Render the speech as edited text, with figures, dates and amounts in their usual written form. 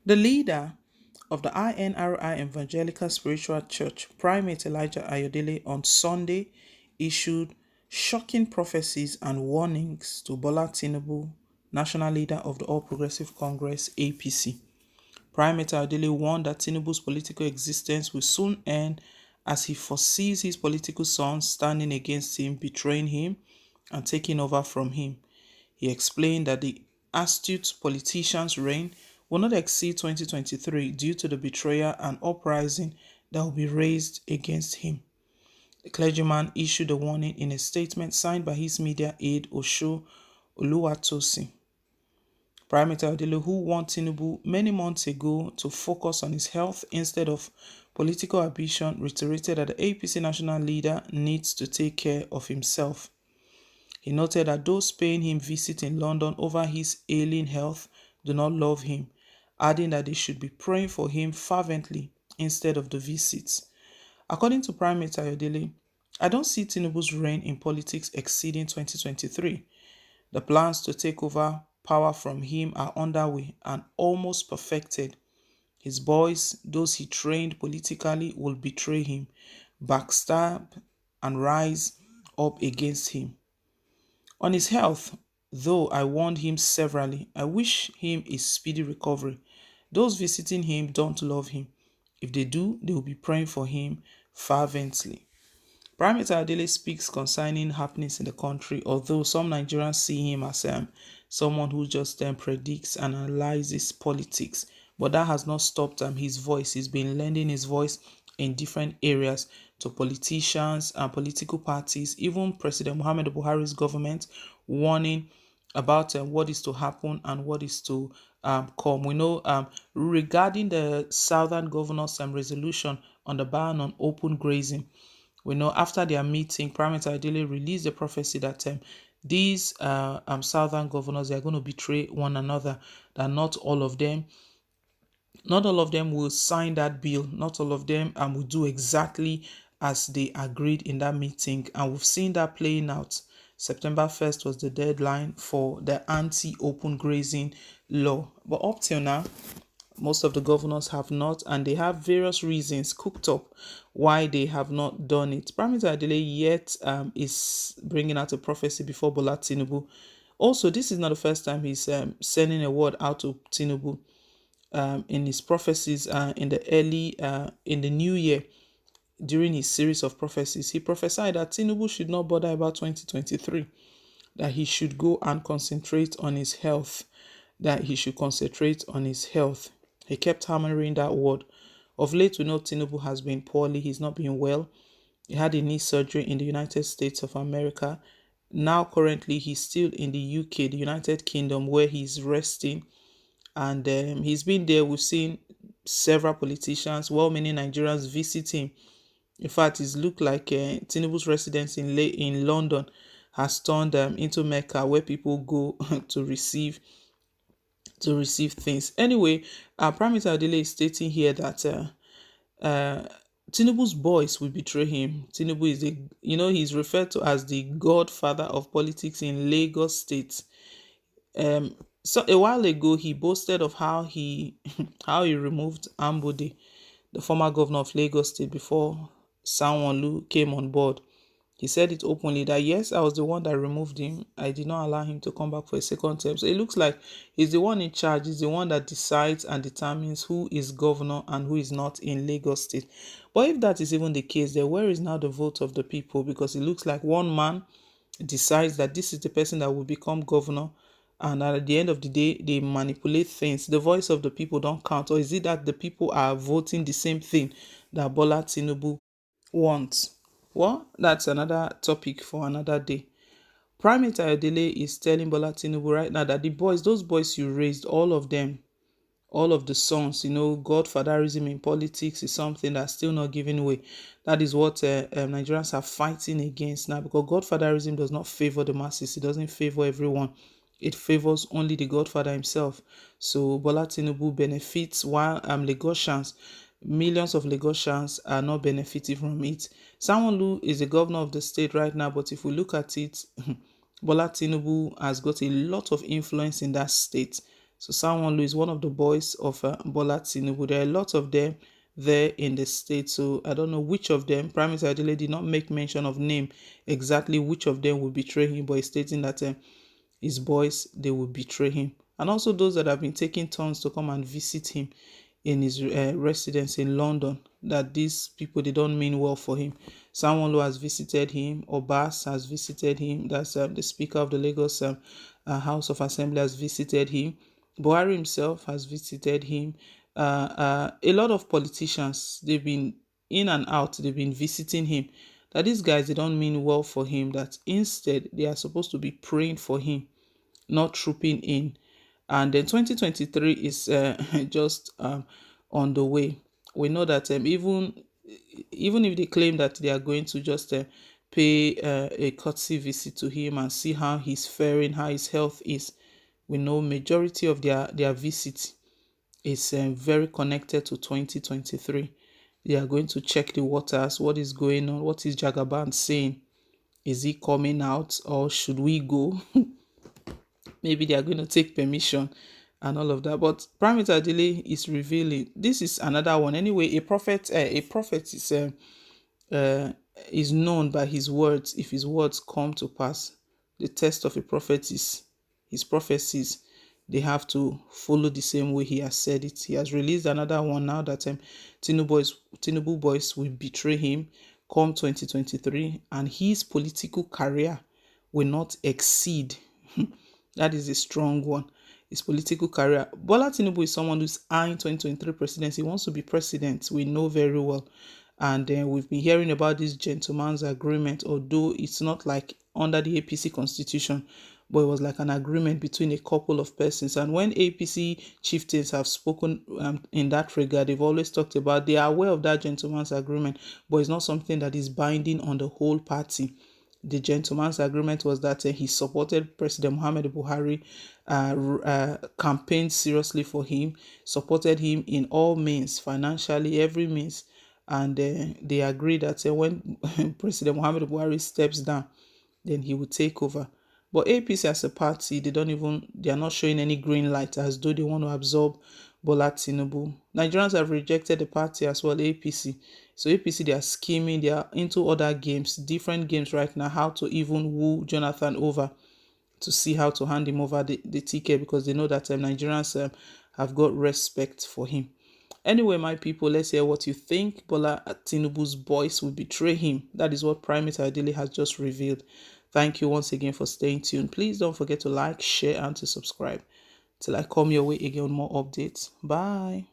The leader of the INRI Evangelical Spiritual Church, Primate Elijah Ayodele, on Sunday issued shocking prophecies and warnings to Bola Tinubu, national leader of the All Progressive Congress (APC). Primate Ayodele warned that Tinubu's political existence will soon end as he foresees his political sons standing against him, betraying him, and taking over from him. He explained that the astute politician's reign will not exceed 2023 due to the betrayal and uprising that will be raised against him. The clergyman issued a warning in a statement signed by his media aide Osho Oluwatosin. Primate Ayodele, who warned Tinubu many months ago to focus on his health instead of political ambition, reiterated that the APC national leader needs to take care of himself. He noted that those paying him visit in London over his ailing health do not love him, adding that they should be praying for him fervently instead of the visits. According to Primate Ayodele, I don't see Tinubu's reign in politics exceeding 2023. The plans to take over power from him are underway and almost perfected. His boys, those he trained politically, will betray him, backstab, and rise up against him. On his health, though I warned him severally, I wish him a speedy recovery. Those visiting him don't love him. If they do, they will be praying for him fervently. Primate Ayodele speaks concerning happenings in the country, although some Nigerians see him as someone who just predicts and analyzes politics. But that has not stopped his voice. He's been lending his voice in different areas to politicians and political parties, even President Muhammadu Buhari's government, warning about what is to happen and what is to come. We know regarding the Southern Governors' resolution on the ban on open grazing, we know after their meeting, Primate Ayodele released a prophecy that these Southern governors are going to betray one another, that not all of them will sign that bill. Not all of them will do exactly as they agreed in that meeting. And we've seen that playing out. September 1st was the deadline for the anti-open grazing law. But up till now, most of the governors have not, and they have various reasons cooked up why they have not done it. Primate Ayodele yet is bringing out a prophecy before Bola Tinubu. Also, this is not the first time he's sending a word out to Tinubu in his prophecies in the new year. During his series of prophecies, he prophesied that Tinubu should not bother about 2023, that he should go and concentrate on his health, that he should concentrate on his health. He kept hammering that word. Of late, we know Tinubu has been poorly. He's not been well. He had a knee surgery in the United States of America. Now, currently, he's still in the UK, the United Kingdom, where he's resting. And he's been there. We've seen several politicians, well-meaning Nigerians, visit him. In fact, it looked like Tinubu's residence in London has turned into Mecca, where people go to receive things. Anyway, Primate Ayodele is stating here that Tinubu's boys will betray him. Tinubu is he's referred to as the godfather of politics in Lagos State. So a while ago, he boasted of how he how he removed Ambode, the former governor of Lagos State, before Sanwo-Olu came on board. He said it openly that yes, I was the one that removed him. I did not allow him to come back for a second term. So it looks like he's the one in charge. He's the one that decides and determines who is governor and who is not in Lagos State. But if that is even the case, then where is now the vote of the people? Because it looks like one man decides that this is the person that will become governor, and at the end of the day, they manipulate things. The voice of the people don't count. Or is it that the people are voting the same thing that Bola Tinubu wants? Well, that's another topic for another day. Primate Ayodele is telling Bola Tinubu right now that those boys you raised, all of them, all of the sons, godfatherism in politics is something that's still not giving way. That is what Nigerians are fighting against now, because godfatherism does not favor the masses. It doesn't favor everyone. It favors only the godfather himself. So Bola Tinubu benefits while Lagosians, millions of Lagosians are not benefiting from it. Sanwo-Olu is the governor of the state right now, but if we look at it, Bola Tinubu has got a lot of influence in that state. So Sanwo-Olu is one of the boys of Bola Tinubu. There are a lot of them there in the state. So I don't know which of them. Primate Ayodele did not make mention of name exactly which of them will betray him, but he's stating that his boys, they will betray him. And also those that have been taking turns to come and visit him in his residence in London, that these people, they don't mean well for him. Someone who has visited him, Obas has visited him, that's the Speaker of the Lagos House of Assembly has visited him. Buhari himself has visited him. A lot of politicians, they've been in and out, they've been visiting him. That these guys, they don't mean well for him, that instead they are supposed to be praying for him, not trooping in. And then 2023 is just on the way. We know that even if they claim that they are going to just pay a courtesy visit to him and see how he's faring, how his health is, we know majority of their visit is very connected to 2023. They are going to check the waters, what is going on, what is Jagaban saying, is he coming out or should we go? Maybe they are going to take permission and all of that. But Primate Ayodele is revealing this is another one. Anyway, a prophet uh, is known by his words. If his words come to pass, the test of a prophet is his prophecies. They have to follow the same way he has said it. He has released another one now that Tinubu boys will betray him come 2023, and his political career will not exceed. That is a strong one. His political career. Bola Tinubu is someone who's eyeing 2023 presidency. He wants to be president. We know very well. And we've been hearing about this gentleman's agreement, although it's not like under the APC constitution, but it was like an agreement between a couple of persons. And when APC chieftains have spoken in that regard, they've always talked about they are aware of that gentleman's agreement, but it's not something that is binding on the whole party. The gentleman's agreement was that he supported President Muhammad Buhari, campaigned seriously for him, supported him in all means, financially, every means. And they agreed that when President Muhammad Buhari steps down, then he will take over. But APC as a party, they are not showing any green light as though they want to absorb Bola Tinubu. Nigerians have rejected the party as well, APC. So APC, they are scheming, they are into other games, different games right now, how to even woo Jonathan over, to see how to hand him over the ticket, because they know that Nigerians have got respect for him. Anyway, my people, let's hear what you think. Bola Tinubu's boys will betray him. That is what Primate Ayodele has just revealed. Thank you once again for staying tuned. Please don't forget to like, share, and to subscribe. Till I come your way again with more updates. Bye.